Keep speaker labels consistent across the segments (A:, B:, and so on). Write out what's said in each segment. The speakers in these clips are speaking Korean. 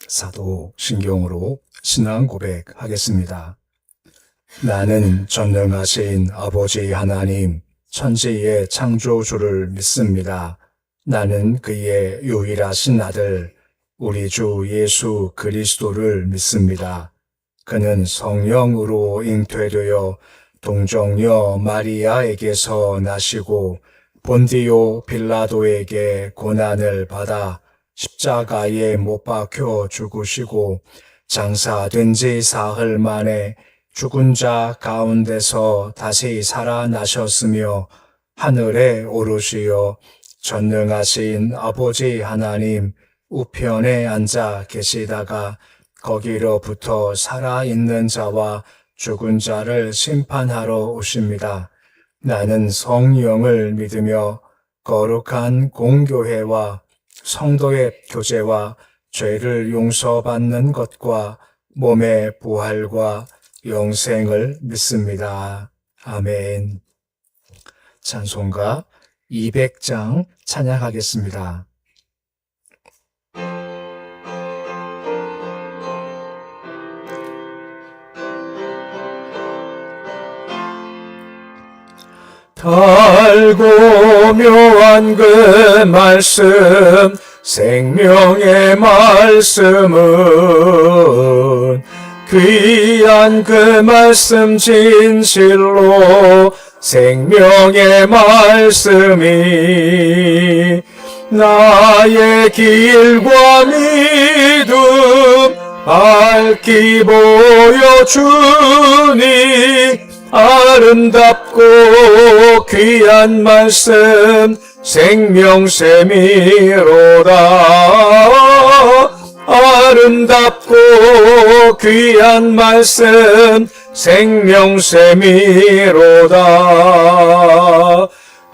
A: 사도 신경으로 신앙 고백하겠습니다. 나는 전능하신 아버지 하나님, 천지의 창조주를 믿습니다. 나는 그의 유일하신 아들, 우리 주 예수 그리스도를 믿습니다. 그는 성령으로 잉태되어 동정녀 마리아에게서 나시고 본디오 빌라도에게 고난을 받아 십자가에 못 박혀 죽으시고 장사된 지 사흘 만에 죽은 자 가운데서 다시 살아나셨으며 하늘에 오르시어 전능하신 아버지 하나님 우편에 앉아 계시다가 거기로부터 살아있는 자와 죽은 자를 심판하러 오십니다. 나는 성령을 믿으며 거룩한 공교회와 성도의 교제와 죄를 용서받는 것과 몸의 부활과 영생을 믿습니다. 아멘. 찬송가 200장 찬양하겠습니다. 달고 묘한 그 말씀, 생명의 말씀은 귀한 그 말씀 진실로 생명의 말씀이 나의 길과 믿음 밝히 보여주니 아름답고 귀한 말씀 생명샘이로다. 아름답고 귀한 말씀 생명샘이로다.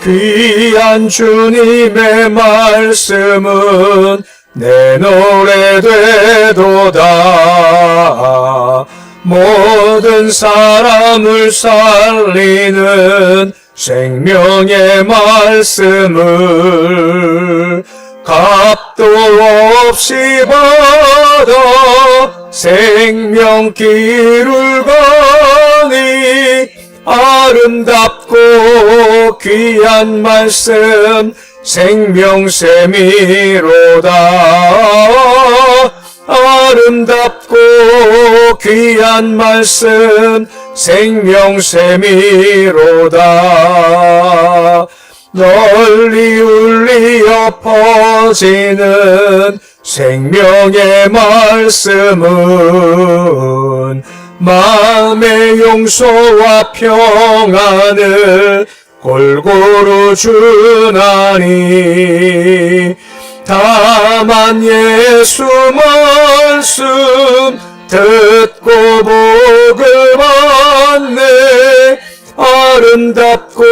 A: 귀한 주님의 말씀은 내 노래 되도다. 모든 사람을 살리는 생명의 말씀을 값도 없이 받아 생명길을 가니 아름답고 귀한 말씀 생명샘이로다. 아름답고 귀한 말씀 생명샘이로다. 널리 울리어 퍼지는 생명의 말씀은 마음의 용서와 평안을 골고루 주나니 다만 예수 말씀 듣고 복을 받네. 아름답고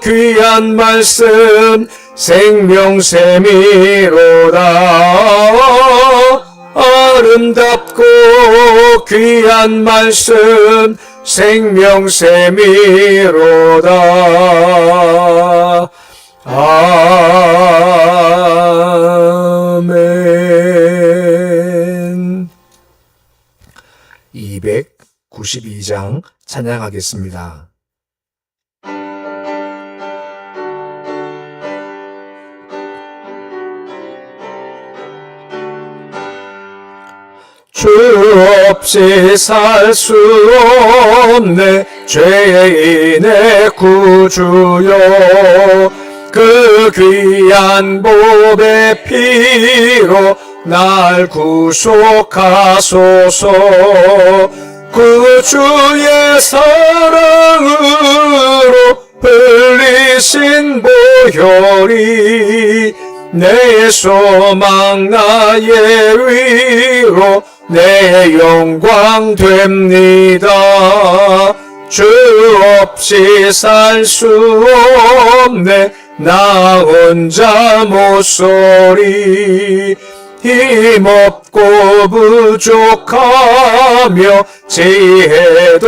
A: 귀한 말씀 생명샘이로다. 아름답고 귀한 말씀 생명샘이로다. 아멘. 292장 찬양하겠습니다. 주 없이 살 수 없네. 죄인의 구주여 그 귀한 보배 피로 날 구속하소서. 그 주의 사랑으로 흘리신 보혈이 내 소망 나의 위로 내 영광 됩니다. 주 없이 살 수 없네. 나 혼자 못소리. 힘없고 부족하며 지혜도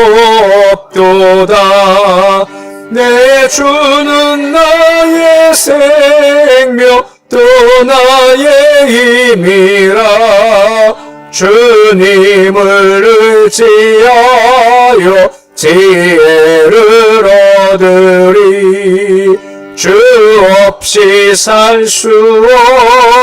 A: 없도다. 내 주는 나의 생명 또 나의 힘이라 주님을 의지하여 지혜를 얻으리 주 없이 살 수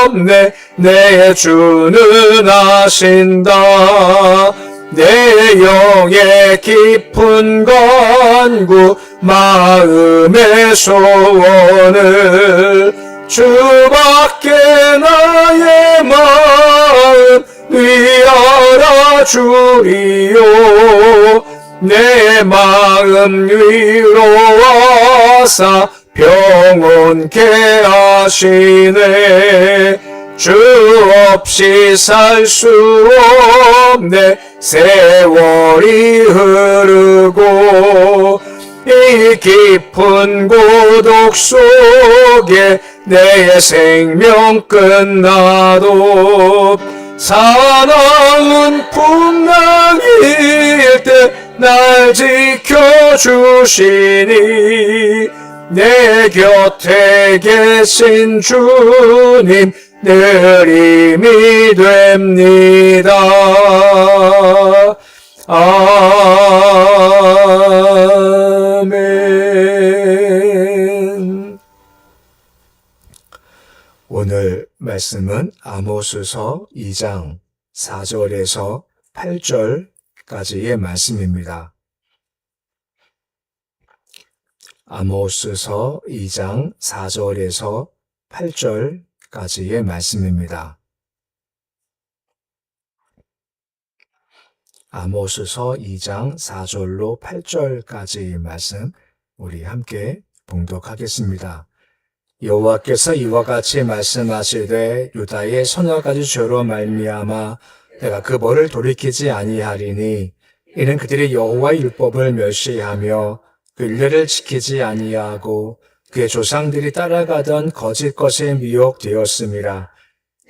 A: 없네 내 주는 아신다 내 영의 깊은 간구 마음의 소원을 주밖에 나의 마음 위하라 주리요 내 마음 위로하사 평온케 하시네 주 없이 살 수 없네 세월이 흐르고 이 깊은 고독 속에 내 생명 끝나도 사나운 풍랑일 때 날 지켜주시니 내 곁에 계신 주님 늘 힘이 됩니다. 아멘. 오늘 말씀은 아모스서 2장 4절에서 8절까지의 말씀입니다. 아모스서 2장 4절에서 8절까지의 말씀입니다. 아모스서 2장 4절로 8절까지의 말씀 우리 함께 봉독하겠습니다. 여호와께서 이와 같이 말씀하시되 유다의 서너 가지 죄로 말미암아 내가 그 벌을 돌이키지 아니하리니 이는 그들이 여호와의 율법을 멸시하며 그 율례를 지키지 아니하고 그의 조상들이 따라가던 거짓 것에 미혹되었음이라.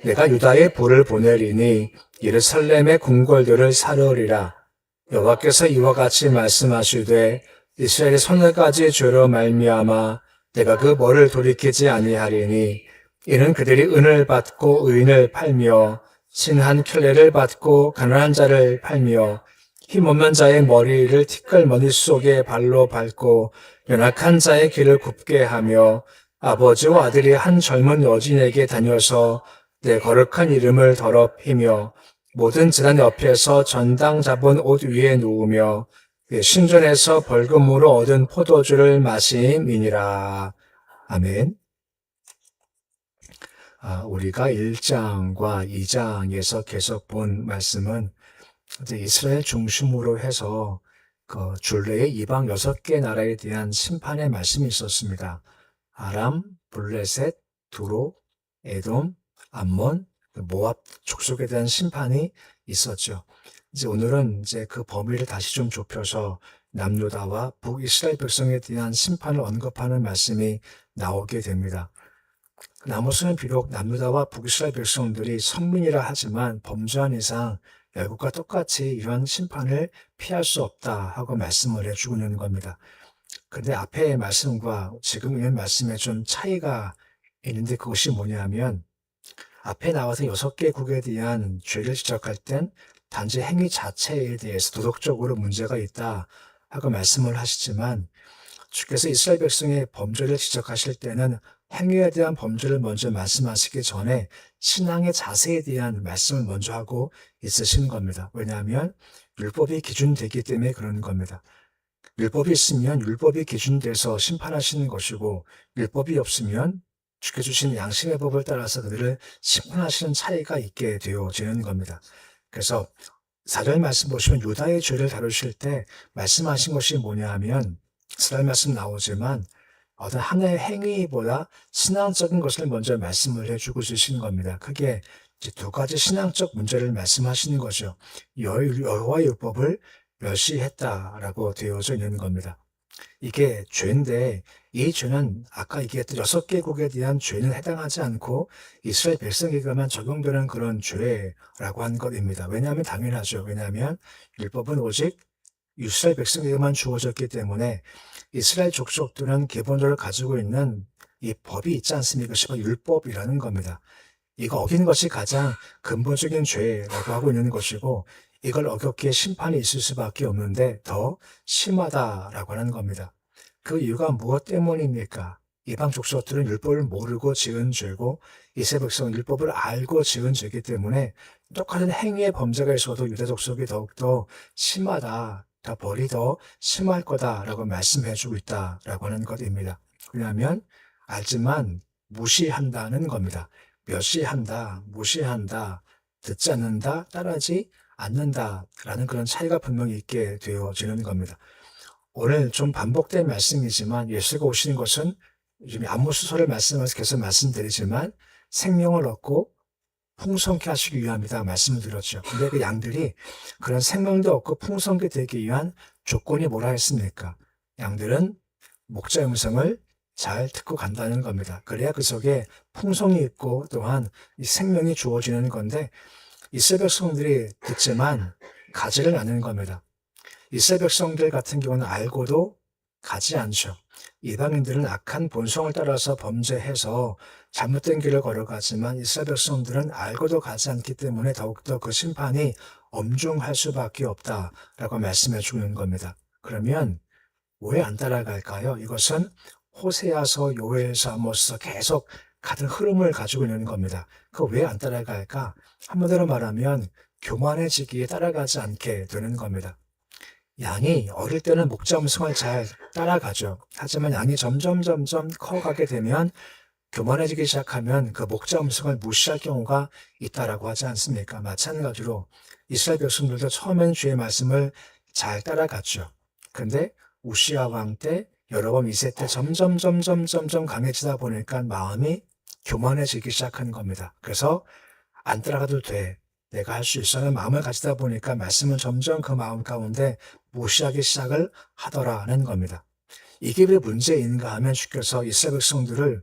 A: 내가 유다에 불을 보내리니 예루살렘의 궁궐들을 사르리라. 여호와께서 이와 같이 말씀하시되 이스라엘의 서너 가지 죄로 말미암아 내가 그 벌을 돌이키지 아니하리니 이는 그들이 은을 받고 의인을 팔며 신한 켤레를 받고 가난한 자를 팔며 힘없는 자의 머리를 티끌머리 속에 발로 밟고 연약한 자의 길을 굽게 하며 아버지와 아들이 한 젊은 여진에게 다녀서 내 거룩한 이름을 더럽히며 모든 제단 옆에서 전당 잡은 옷 위에 누우며 신전에서 벌금으로 얻은 포도주를 마심이니라. 아멘. 우리가 1장과 2장에서 계속 본 말씀은 이스라엘 중심으로 해서 그 줄레의 이방 6개 나라에 대한 심판의 말씀이 있었습니다. 아람, 블레셋, 두로, 에돔, 암몬, 모압 족속에 대한 심판이 있었죠. 이제 오늘은 이제 그 범위를 다시 좀 좁혀서 남유다와 북이스라엘 백성에 대한 심판을 언급하는 말씀이 나오게 됩니다. 아모스는 비록 남유다와 북이스라엘 백성들이 선민이라 하지만 범죄한 이상 열국과 똑같이 이런 심판을 피할 수 없다 하고 말씀을 해주고 있는 겁니다. 근데 앞의 말씀과 지금 있는 말씀에 좀 차이가 있는데 그것이 뭐냐면 앞에 나와서 6개 국에 대한 죄를 지적할 땐 단지 행위 자체에 대해서 도덕적으로 문제가 있다 하고 말씀을 하시지만 주께서 이스라엘 백성의 범죄를 지적하실 때는 행위에 대한 범죄를 먼저 말씀하시기 전에 신앙의 자세에 대한 말씀을 먼저 하고 있으시는 겁니다. 왜냐하면 율법이 기준되기 때문에 그런 겁니다. 율법이 있으면 율법이 기준돼서 심판하시는 것이고 율법이 없으면 주께 주신 양심의 법을 따라서 그들을 심판하시는 차이가 있게 되어지는 겁니다. 그래서 4절 말씀 보시면 유다의 죄를 다루실 때 말씀하신 것이 뭐냐 하면 4절 말씀 나오지만 어떤 하나의 행위보다 신앙적인 것을 먼저 말씀을 해주고 주시는 겁니다. 크게 이제 두 가지 신앙적 문제를 말씀하시는 거죠. 여호와의 율법을 멸시했다라고 되어져 있는 겁니다. 이게 죄인데 이 죄는 아까 얘기했던 6개국에 대한 죄는 해당하지 않고 이스라엘 백성에게만 적용되는 그런 죄라고 한 것입니다. 왜냐하면 당연하죠. 왜냐하면 율법은 오직 이스라엘 백성에게만 주어졌기 때문에 이스라엘 족속들은 기본적으로 가지고 있는 이 법이 있지 않습니까? 그것이 바로 율법이라는 겁니다. 이거 어긴 것이 가장 근본적인 죄라고 하고 있는 것이고 이걸 어겼기에 심판이 있을 수밖에 없는데 더 심하다라고 하는 겁니다. 그 이유가 무엇 때문입니까? 이방 족속들은 율법을 모르고 지은 죄고 이스라엘 백성은 율법을 알고 지은 죄이기 때문에 똑같은 행위의 범죄가 있어도 유다 족속이 더욱더 심하다, 더 벌이 더 심할 거다라고 말씀해주고 있다라고 하는 것입니다. 왜냐하면 알지만 무시한다는 겁니다. 멸시한다, 무시한다, 듣지 않는다, 따르지 않는다라는 그런 차이가 분명히 있게 되어지는 겁니다. 오늘 좀 반복된 말씀이지만 예수가 오시는 것은 요즘 안무수설을 말씀하면서 계속 말씀드리지만 생명을 얻고 풍성케 하시기 위함이다 말씀을 드렸죠. 근데 그 양들이 그런 생명도 얻고 풍성케 되기 위한 조건이 뭐라 했습니까? 양들은 목자의 음성을 잘 듣고 간다는 겁니다. 그래야 그 속에 풍성이 있고 또한 이 생명이 주어지는 건데 이스라엘 백성들이 듣지만 가지를 않는 겁니다. 이스라엘 백성들 같은 경우는 알고도 가지 않죠. 이방인들은 악한 본성을 따라서 범죄해서 잘못된 길을 걸어가지만 이스라엘 백성들은 알고도 가지 않기 때문에 더욱더 그 심판이 엄중할 수밖에 없다라고 말씀해 주는 겁니다. 그러면 왜 안 따라갈까요? 이것은 호세아서, 요엘서, 아모스서 계속 같은 흐름을 가지고 있는 겁니다. 그 왜 안 따라갈까? 한마디로 말하면 교만해지기에 따라가지 않게 되는 겁니다. 양이 어릴 때는 목자 음성을 잘 따라가죠. 하지만 양이 점점 커가게 되면 교만해지기 시작하면 그 목자 음성을 무시할 경우가 있다라고 하지 않습니까? 마찬가지로 이스라엘 백성들도 처음엔 주의 말씀을 잘 따라갔죠. 근데 우시야 왕 때 여로보암 2세 때 점점 강해지다 보니까 마음이 교만해지기 시작한 겁니다. 그래서 안 따라가도 돼. 내가 할 수 있어 하는 마음을 가지다 보니까 말씀은 점점 그 마음 가운데 무시하기 시작을 하더라는 겁니다. 이게 왜 문제인가 하면 주께서 이스라엘 백성들을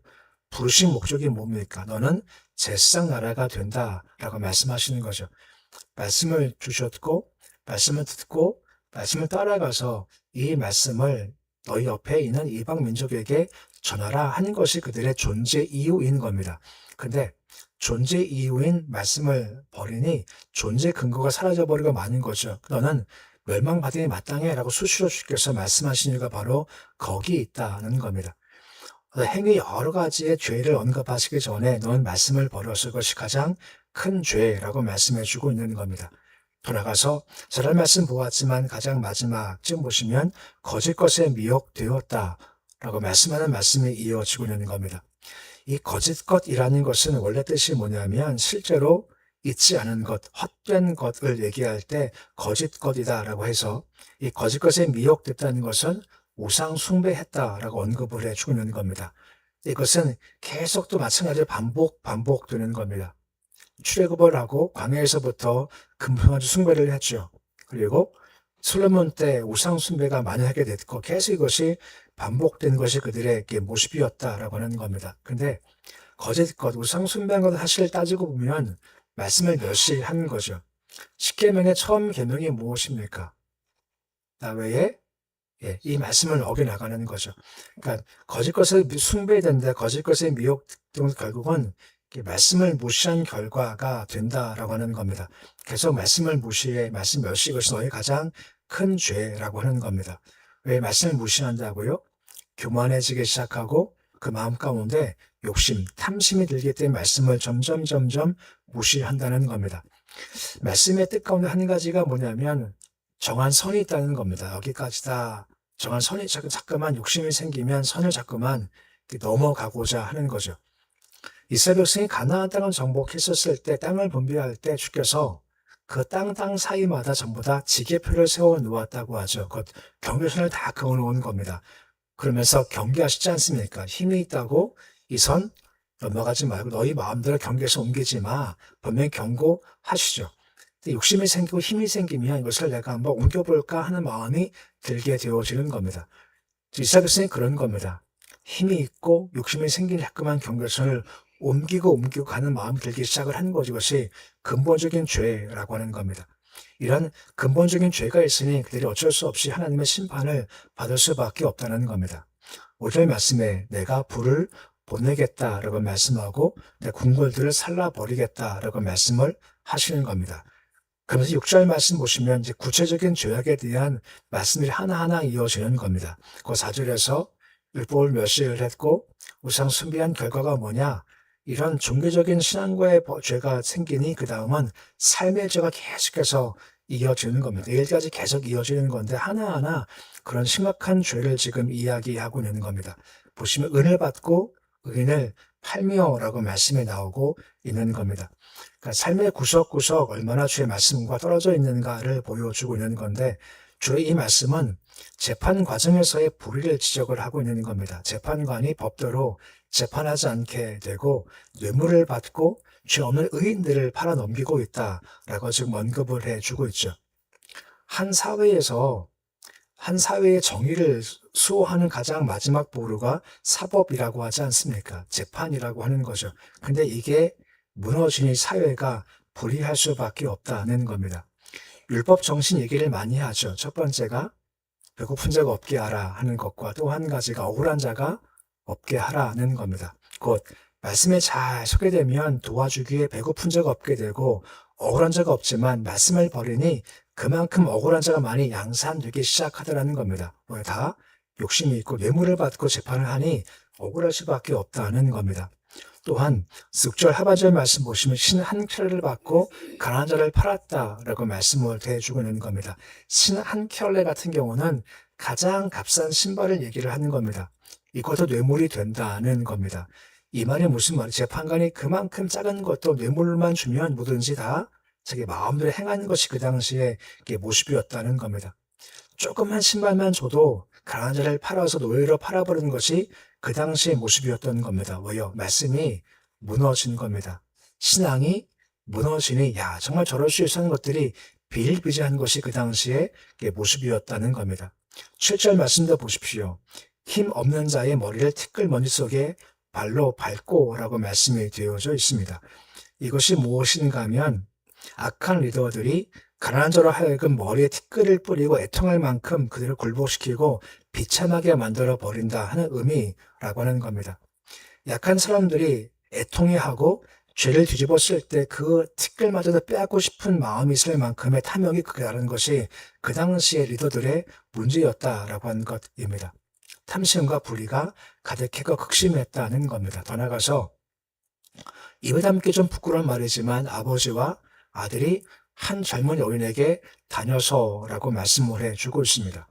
A: 부르신 목적이 뭡니까? 너는 제사장 나라가 된다라고 말씀하시는 거죠. 말씀을 주셨고 말씀을 듣고 말씀을 따라가서 이 말씀을 너희 옆에 있는 이방 민족에게 전하라 한 것이 그들의 존재 이유인 겁니다. 근데 존재 이유인 말씀을 버리니 존재 근거가 사라져버리고 마는 거죠. 너는 멸망받음이 마땅해 라고 수시로 주께서 말씀하신 이유가 바로 거기 있다는 겁니다. 행위 여러 가지의 죄를 언급하시기 전에 넌 말씀을 버렸을 것이 가장 큰 죄라고 말씀해 주고 있는 겁니다. 돌아가서 저런 말씀 보았지만 가장 마지막쯤 보시면 거짓 것에 미혹되었다 라고 말씀하는 말씀이 이어지고 있는 겁니다. 이 거짓 것이라는 것은 원래 뜻이 뭐냐면 실제로 있지 않은 것, 헛된 것을 얘기할 때 거짓 것이다 라고 해서 이 거짓 것에 미혹됐다는 것은 우상 숭배했다라고 언급을 해주고 있는 겁니다. 이것은 계속 또 마찬가지로 반복되는 겁니다. 출애굽을 하고 광야에서부터 금송아지 숭배를 했죠. 그리고 솔로몬 때 우상 숭배가 많이 하게 됐고 계속 이것이 반복된 것이 그들의 모습이었다라고 하는 겁니다. 근데 거짓 것, 우상 숭배한 것을 사실 따지고 보면 말씀을 멸시한 거죠. 십계명의 처음 계명이 무엇입니까? 나 외에 이 말씀을 어겨나가는 거죠. 그러니까 거짓 것을 숭배해야 된다. 거짓 것에 미혹된 결국은 말씀을 무시한 결과가 된다라고 하는 겁니다. 계속 말씀을 무시해, 말씀 멸시 이것이 너의 가장 큰 죄라고 하는 겁니다. 왜 말씀을 무시한다고요? 교만해지기 시작하고 그 마음 가운데 욕심, 탐심이 들기 때문에 말씀을 점점 무시한다는 겁니다. 말씀의 뜻 가운데 한 가지가 뭐냐면 정한 선이 있다는 겁니다. 여기까지다. 정한 선이 자꾸만 욕심이 생기면 선을 자꾸만 넘어가고자 하는 거죠. 이스라엘 백성이 가나안 땅을 정복했었을 때 땅을 분배할 때 주께서 그 땅 사이마다 전부 다 지게표를 세워 놓았다고 하죠. 그 경계선을 다 그어 놓은 겁니다. 그러면서 경계하시지 않습니까? 힘이 있다고 이 선 넘어가지 말고 너희 마음대로 경계선 옮기지 마. 분명히 경고하시죠. 욕심이 생기고 힘이 생기면 이것을 내가 한번 옮겨볼까 하는 마음이 들게 되어지는 겁니다. 이스라엘 백성이 그런 겁니다. 힘이 있고 욕심이 생기는 자꾸만 경계선을 옮기고 가는 마음이 들기 시작을 하는 것이 이것이 근본적인 죄라고 하는 겁니다. 이런 근본적인 죄가 있으니 그들이 어쩔 수 없이 하나님의 심판을 받을 수밖에 없다는 겁니다. 5절 말씀에 내가 불을 보내겠다라고 말씀하고 내 궁궐들을 살라버리겠다라고 말씀을 하시는 겁니다. 그러면서 6절 말씀 보시면 이제 구체적인 죄악에 대한 말씀들이 하나하나 이어지는 겁니다. 그 4절에서 율법을 멸시를 했고 우상 숭배한 결과가 뭐냐? 이런 종교적인 신앙과의 죄가 생기니 그 다음은 삶의 죄가 계속해서 이어지는 겁니다. 내일까지 계속 이어지는 건데 하나하나 그런 심각한 죄를 지금 이야기하고 있는 겁니다. 보시면 은을 받고 의인을 팔며라고 말씀이 나오고 있는 겁니다. 그러니까 삶의 구석구석 얼마나 주의 말씀과 떨어져 있는가를 보여주고 있는 건데 주의 이 말씀은 재판 과정에서의 불의를 지적을 하고 있는 겁니다. 재판관이 법대로 재판하지 않게 되고 뇌물을 받고 죄 없는 의인들을 팔아넘기고 있다라고 지금 언급을 해주고 있죠. 한 사회의 정의를 수호하는 가장 마지막 보루가 사법이라고 하지 않습니까? 재판이라고 하는 거죠. 근데 이게 무너지니 사회가 불의할 수밖에 없다는 겁니다. 율법 정신 얘기를 많이 하죠. 첫 번째가 배고픈 자가 없게 하라 하는 것과 또 한 가지가 억울한 자가 없게 하라는 겁니다. 곧 말씀에 잘 서게 되면 도와주기에 배고픈 자가 없게 되고 억울한 자가 없지만 말씀을 버리니 그만큼 억울한 자가 많이 양산되기 시작하더라는 겁니다. 다 욕심이 있고 뇌물을 받고 재판을 하니 억울할 수밖에 없다는 겁니다. 또한 6절 하반절 말씀 보시면 신 한 켤레를 받고 가난한 자를 팔았다라고 말씀을 해주고 있는 겁니다. 신 한 켤레 같은 경우는 가장 값싼 신발을 얘기를 하는 겁니다. 이것도 뇌물이 된다는 겁니다. 이 말이 무슨 말이에요? 재판관이 그만큼 작은 것도 뇌물만 주면 뭐든지 다 자기 마음대로 행하는 것이 그 당시에 모습이었다는 겁니다. 조그만 신발만 줘도 가난한 자를 팔아서 노예로 팔아버리는 것이 그 당시의 모습이었던 겁니다. 왜요? 말씀이 무너진 겁니다. 신앙이 무너지니 정말 저럴 수 있는 것들이 비일비재한 것이 그 당시의 모습이었다는 겁니다. 7절 말씀도 보십시오. 힘 없는 자의 머리를 티끌머리 속에 발로 밟고 라고 말씀이 되어져 있습니다. 이것이 무엇인가 하면 악한 리더들이 가난한 자로 하여금 머리에 티끌을 뿌리고 애통할 만큼 그들을 굴복시키고 비참하게 만들어 버린다 하는 의미라고 하는 겁니다. 약한 사람들이 애통해하고 죄를 뒤집었을 때 그 티끌마저도 빼앗고 싶은 마음이 있을 만큼의 탐욕이 크다는 것이 그 당시의 리더들의 문제였다라고 하는 것입니다. 탐심과 불의가 가득해가 극심했다는 겁니다. 더 나아가서 입에 담기 좀 부끄러운 말이지만 아버지와 아들이 한 젊은 여인에게 다녀서라고 말씀을 해주고 있습니다.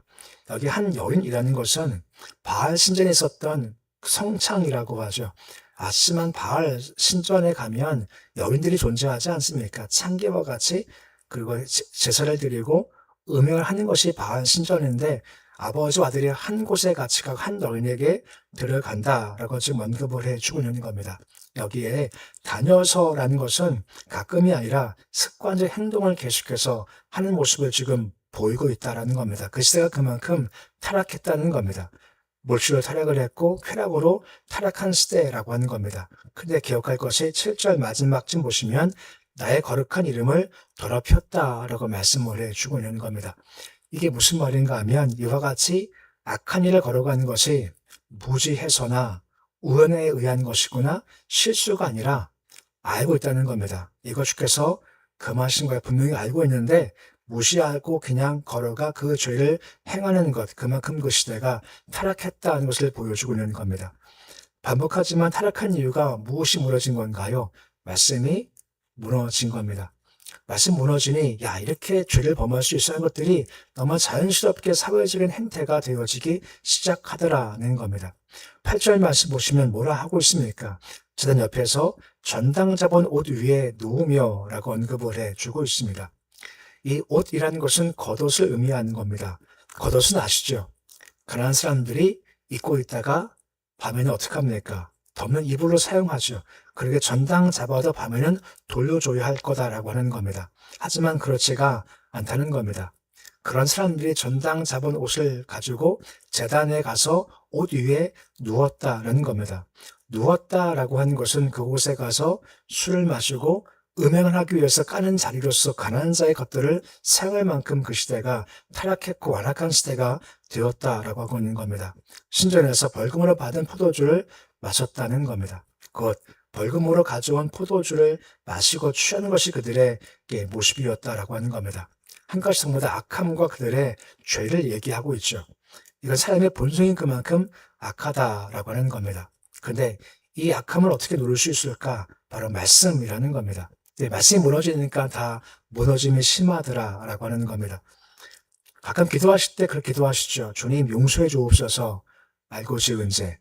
A: 여기 한 여인이라는 것은 바알 신전에 있었던 성창이라고 하죠. 아시지만 바알 신전에 가면 여인들이 존재하지 않습니까? 창기와 같이 그리고 제사를 드리고 음행을 하는 것이 바알 신전인데 아버지와 아들이 한 곳에 같이 각 한 여인에게 들어간다라고 지금 언급을 해주고 있는 겁니다. 여기에 다녀서라는 것은 가끔이 아니라 습관적 행동을 계속해서 하는 모습을 지금 보이고 있다는 겁니다. 그 시대가 그만큼 타락했다는 겁니다. 물질로 타락을 했고 쾌락으로 타락한 시대라고 하는 겁니다. 근데 기억할 것이 7절 마지막쯤 보시면 나의 거룩한 이름을 더럽혔다라고 말씀을 해주고 있는 겁니다. 이게 무슨 말인가 하면 이와 같이 악한 일을 걸어가는 것이 무지해서나 우연에 의한 것이구나 실수가 아니라 알고 있다는 겁니다. 이거 주께서 금하신 거야 분명히 알고 있는데 무시하고 그냥 걸어가 그 죄를 행하는 것 그만큼 그 시대가 타락했다는 것을 보여주고 있는 겁니다. 반복하지만 타락한 이유가 무엇이 무너진 건가요? 말씀이 무너진 겁니다. 말씀 무너지니 이렇게 죄를 범할 수 있는 것들이 너무 자연스럽게 사회적인 행태가 되어지기 시작하더라는 겁니다. 8절 말씀 보시면 뭐라 하고 있습니까? 제단 옆에서 전당 잡은 옷 위에 누우며 라고 언급을 해주고 있습니다. 이 옷이라는 것은 겉옷을 의미하는 겁니다. 겉옷은 아시죠? 가난한 사람들이 입고 있다가 밤에는 어떻게 합니까? 덮는 이불로 사용하죠. 그렇게 전당 잡아도 밤에는 돌려줘야 할 거다라고 하는 겁니다. 하지만 그렇지가 않다는 겁니다. 그런 사람들이 전당 잡은 옷을 가지고 제단에 가서 옷 위에 누웠다라는 겁니다. 누웠다라고 하는 것은 그곳에 가서 술을 마시고 음행을 하기 위해서 까는 자리로서 가난한 자의 것들을 사용할 만큼 그 시대가 타락했고 완악한 시대가 되었다라고 하고 있는 겁니다. 신전에서 벌금으로 받은 포도주를 마셨다는 겁니다. 곧 벌금으로 가져온 포도주를 마시고 취하는 것이 그들의 모습이었다라고 하는 겁니다. 한 가지 전부 다 악함과 그들의 죄를 얘기하고 있죠. 이건 사람의 본성인 그만큼 악하다라고 하는 겁니다. 근데 이 악함을 어떻게 누를 수 있을까? 바로 말씀이라는 겁니다. 말씀이 무너지니까 다 무너짐이 심하더라라고 하는 겁니다. 가끔 기도하실 때 그렇게 기도하시죠. 주님 용서해 주옵소서. 알고 지은 죄,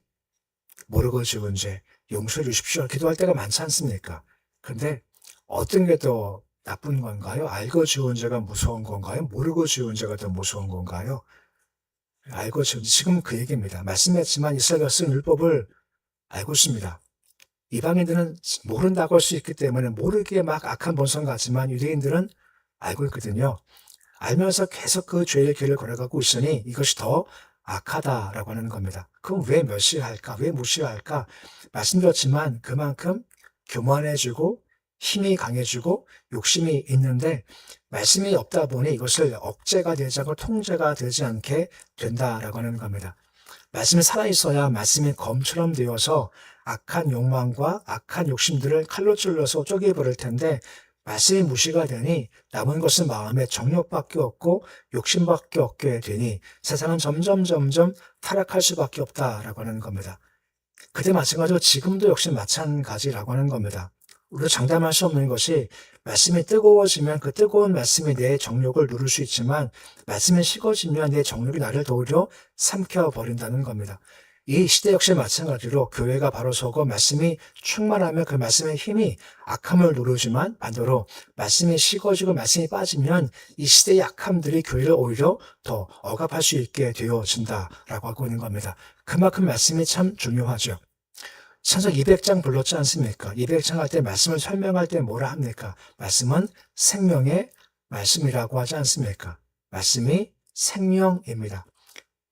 A: 모르고 지은 죄 용서해 주십시오. 기도할 때가 많지 않습니까? 근데 어떤 게 더 나쁜 건가요? 알고 지은 죄가 무서운 건가요? 모르고 지은 죄가 더 무서운 건가요? 알고 지은 죄, 지금 그 얘기입니다. 말씀했지만 이스라엘 백성은 율법을 알고 있습니다. 이방인들은 모른다고 할 수 있기 때문에 모르기에 막 악한 본성 같지만 유대인들은 알고 있거든요. 알면서 계속 그 죄의 길을 걸어가고 있으니 이것이 더 악하다라고 하는 겁니다. 그럼 왜 멸시할까? 왜 무시할까? 말씀드렸지만 그만큼 교만해지고 힘이 강해지고 욕심이 있는데 말씀이 없다 보니 이것을 억제가 되지 않고 통제가 되지 않게 된다라고 하는 겁니다. 말씀이 살아있어야 말씀이 검처럼 되어서 악한 욕망과 악한 욕심들을 칼로 찔러서 쪼개버릴 텐데 말씀이 무시가 되니 남은 것은 마음의 정욕밖에 없고 욕심밖에 없게 되니 세상은 점점 타락할 수밖에 없다라고 하는 겁니다. 그때 마찬가지로 지금도 역시 마찬가지라고 하는 겁니다. 우리가 장담할 수 없는 것이 말씀이 뜨거워지면 그 뜨거운 말씀이 내 정욕을 누를 수 있지만 말씀이 식어지면 내 정욕이 나를 도리어 삼켜버린다는 겁니다. 이 시대 역시 마찬가지로 교회가 바로 서고 말씀이 충만하면 그 말씀의 힘이 악함을 누르지만 반대로 말씀이 식어지고 말씀이 빠지면 이 시대의 악함들이 교회를 오히려 더 억압할 수 있게 되어진다라고 하고 있는 겁니다. 그만큼 말씀이 참 중요하죠. 창세기 200장 불렀지 않습니까? 200장 할 때 말씀을 설명할 때 뭐라 합니까? 말씀은 생명의 말씀이라고 하지 않습니까? 말씀이 생명입니다.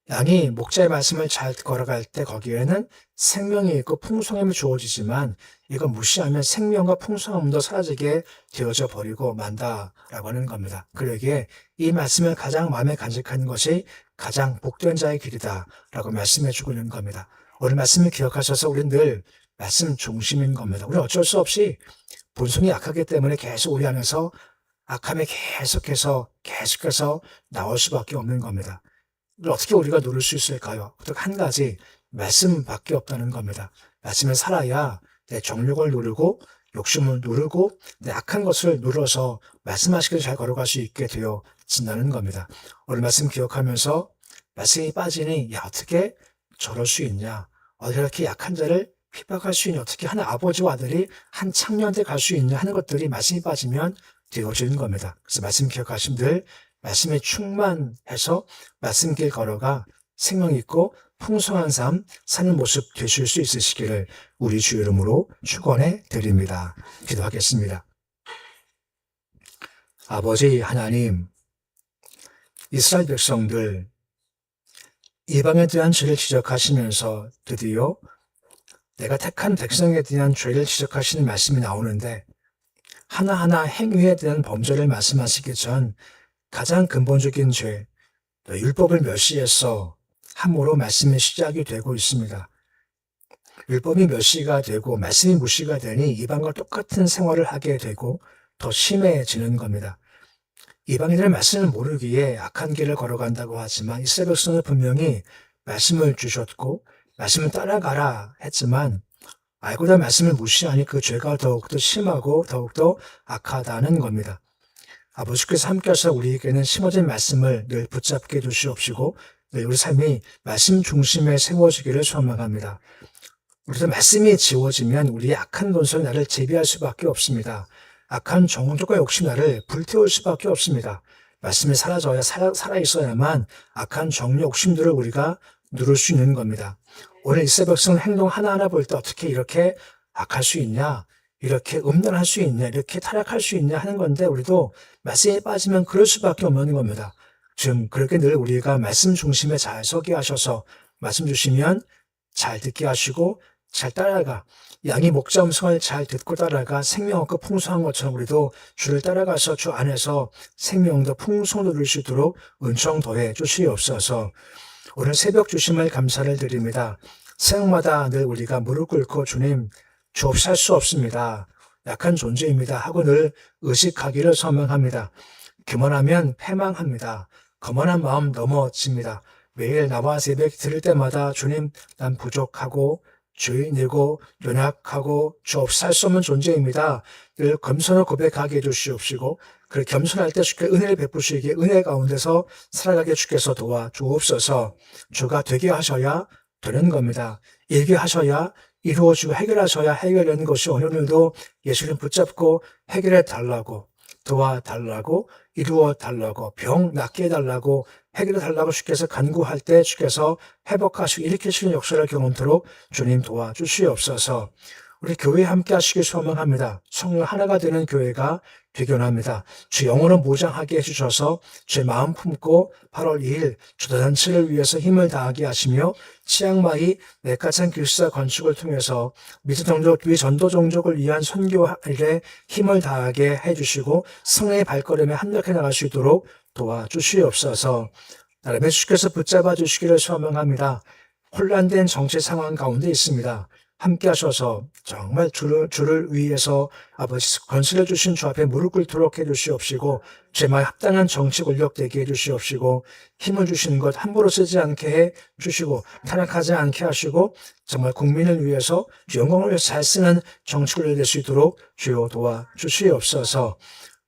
A: 양이 목자의 말씀을 잘 걸어갈 때 거기에는 생명이 있고 풍성함이 주어지지만 이거 무시하면 생명과 풍성함도 사라지게 되어져 버리고 만다라고 하는 겁니다. 그러기에 이 말씀을 가장 마음에 간직하는 것이 가장 복된 자의 길이다라고 말씀해 주고 있는 겁니다. 오늘 말씀을 기억하셔서 우리는 늘 말씀 중심인 겁니다. 우리는 어쩔 수 없이 본성이 약하기 때문에 계속 우리 안에서 악함이 계속해서 나올 수밖에 없는 겁니다. 어떻게 우리가 누릴 수 있을까요? 한 가지 말씀밖에 없다는 겁니다. 말씀을 살아야 내 정욕을 누르고 욕심을 누르고 내 악한 것을 누려서 말씀하시기를 잘 걸어갈 수 있게 되어진다는 겁니다. 오늘 말씀 기억하면서 말씀이 빠지니 야 어떻게 저럴 수 있냐? 어떻게 이렇게 약한 자를 핍박할 수 있냐? 어떻게 한 아버지와 아들이 한 창녀한테 갈 수 있냐? 하는 것들이 말씀이 빠지면 되어지는 겁니다. 그래서 말씀 기억하시면 늘 말씀에 충만해서 말씀 길 걸어가 생명 있고 풍성한 삶 사는 모습 되실 수 있으시기를 우리 주 이름으로 축원해 드립니다. 기도하겠습니다. 아버지 하나님, 이스라엘 백성들 이방에 대한 죄를 지적하시면서 드디어 내가 택한 백성에 대한 죄를 지적하시는 말씀이 나오는데 하나하나 행위에 대한 범죄를 말씀하시기 전 가장 근본적인 죄, 율법을 멸시해서 함으로 말씀이 시작이 되고 있습니다. 율법이 멸시가 되고 말씀이 무시가 되니 이방과 똑같은 생활을 하게 되고 더 심해지는 겁니다. 이방인들은 말씀을 모르기에 악한 길을 걸어간다고 하지만 이스라엘 백성은 분명히 말씀을 주셨고 말씀을 따라가라 했지만 알고도 말씀을 무시하니 그 죄가 더욱더 심하고 더욱더 악하다는 겁니다. 아버지께서 함께하셔서 우리에게는 심어진 말씀을 늘 붙잡게 해주시옵시고 늘 우리 삶이 말씀 중심에 세워지기를 소망합니다. 우리도 말씀이 지워지면 우리의 악한 본성이 나를 제비할 수밖에 없습니다. 악한 정욕과 욕심 나를 불태울 수밖에 없습니다. 말씀이 사라져야 살아있어야만 악한 정욕, 욕심들을 우리가 누를 수 있는 겁니다. 오늘 이스라엘 백성 행동 하나하나 볼 때 어떻게 이렇게 악할 수 있냐, 이렇게 음란할 수 있냐, 이렇게 타락할 수 있냐 하는 건데 우리도 말씀에 빠지면 그럴 수밖에 없는 겁니다. 지금 그렇게 늘 우리가 말씀 중심에 잘 서게 하셔서 말씀 주시면 잘 듣게 하시고 잘 따라가 양이 목자 음성을 잘 듣고 따라가 생명 없고 풍성한 것처럼 우리도 주를 따라가서 주 안에서 생명도 풍성도 누릴 수 있도록 은총 더해 주시옵소서. 오늘 새벽 주심을 감사를 드립니다. 생각마다 늘 우리가 무릎 꿇고 주님, 저 없이 살 수 없습니다. 약한 존재입니다. 하고 늘 의식하기를 소망합니다. 교만하면 패망합니다. 거만한 마음 넘어집니다. 매일 나와 예배 드릴 때마다 주님, 난 부족하고 죄인이고 연약하고 저 없이 살 수 없는 존재입니다. 늘 겸손을 고백하게 해주시옵시고 그 겸손할 때 주께 은혜를 베푸시기에 은혜 가운데서 살아가게 주께서 도와주옵소서. 주가 되게 하셔야 되는 겁니다. 일게 하셔야 이루어지고 해결하셔야 해결되는 것이 오늘도 예수님 붙잡고 해결해 달라고 도와달라고 이루어달라고 병 낫게 해달라고 해결해달라고 주께서 간구할 때 주께서 회복하시고 일으키시는 역사를 경험토록 주님 도와주시옵소서. 우리 교회 함께 하시길 소망합니다. 성령 하나가 되는 교회가 되기 원합니다. 주 영혼을 무장하게 해주셔서 제 마음 품고 8월 2일 주도단체를 위해서 힘을 다하게 하시며 치앙마이 맥가찬 길사 건축을 통해서 미주종족 위 전도 종족을 위한 선교 일에 힘을 다하게 해주시고 성령의 발걸음에 합력해 나갈 수 있도록 도와주시옵소서. 나름의 주께서 붙잡아 주시기를 소망합니다. 혼란된 정치 상황 가운데 있습니다. 함께 하셔서 정말 주를 위해서 아버지 건설해 주신 주 앞에 무릎 꿇도록 해주시옵시고 제말 합당한 정치 권력 되게 해주시옵시고 힘을 주시는 것 함부로 쓰지 않게 해 주시고 타락하지 않게 하시고 정말 국민을 위해서 영광을 위해서 잘 쓰는 정치 권력이 될 수 있도록 주여 도와주시옵소서.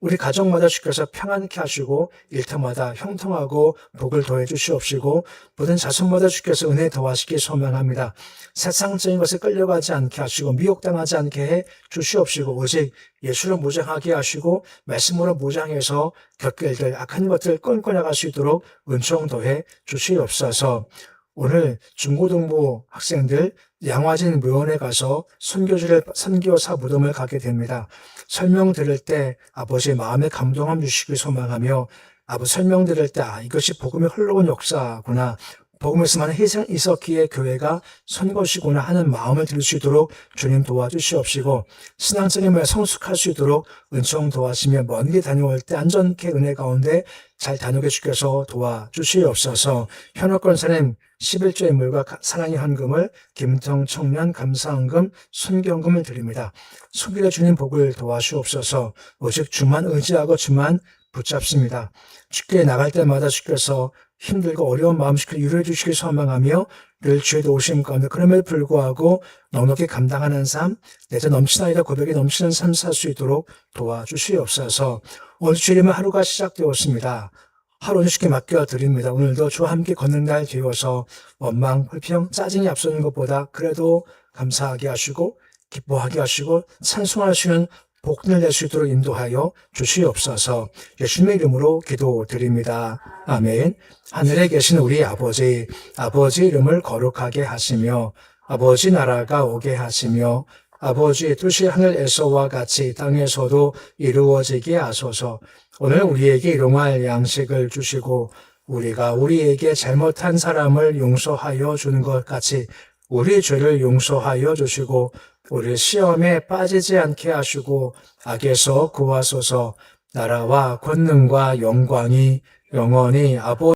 A: 우리 가정마다 주께서 평안케 하시고 일터마다 형통하고 복을 더해 주시옵시고 모든 자손마다 주께서 은혜 더하시기 소망합니다. 세상적인 것에 끌려가지 않게 하시고 미혹당하지 않게 해 주시옵시고 오직 예수를 무장하게 하시고 말씀으로 무장해서 겪게 될 악한 것들 끊고 나갈 수 있도록 은총 더해 주시옵소서. 오늘 중고등부 학생들 양화진 묘원에 가서 선교사 무덤을 가게 됩니다. 설명 들을 때 아버지의 마음에 감동함 주시길 소망하며 아버지 설명 들을 때 이것이 복음의 흘러온 역사구나. 복음에서만 희생 있었기에 교회가 선 것이구나 하는 마음을 들을 수 있도록 주님 도와주시옵시고 신앙적인 면에 성숙할 수 있도록 은총 도와주시며 먼 길 다녀올 때 안전케 은혜 가운데 잘 다녀오게 주께서 도와주시옵소서. 현역권사님 11조 인물과 사랑의 헌금을 김통 청년 감사헌금 순경금을 드립니다. 손길에 주님 복을 도와주옵소서. 오직 주만 의지하고 주만 붙잡습니다. 주께 나갈 때마다 주께서 힘들고 어려운 마음식을 위로해 주시길 소망하며 늘 주의 도우심 가운데 그럼에도 불구하고 넉넉히 감당하는 삶, 내자 넘치나이다 고백이 넘치는 삶 살 수 있도록 도와주시옵소서. 오늘 주일이면 하루가 시작되었습니다. 하루 주께 맡겨드립니다. 오늘도 주와 함께 걷는 날 되어서 원망, 불평, 짜증이 앞서는 것보다 그래도 감사하게 하시고 기뻐하게 하시고 찬송하시는 복을 낼 수 있도록 인도하여 주시옵소서. 예수님의 이름으로 기도드립니다. 아멘. 하늘에 계신 우리 아버지 이름을 거룩하게 하시며 아버지 나라가 오게 하시며 아버지의 뜻이 하늘에서와 같이 땅에서도 이루어지게 하소서. 오늘 우리에게 일용할 양식을 주시고 우리가 우리에게 잘못한 사람을 용서하여 주는 것 같이 우리 죄를 용서하여 주시고 우리 시험에 빠지지 않게 하시고 악에서 구하소서. 나라와 권능과 영광이 영원히 아버지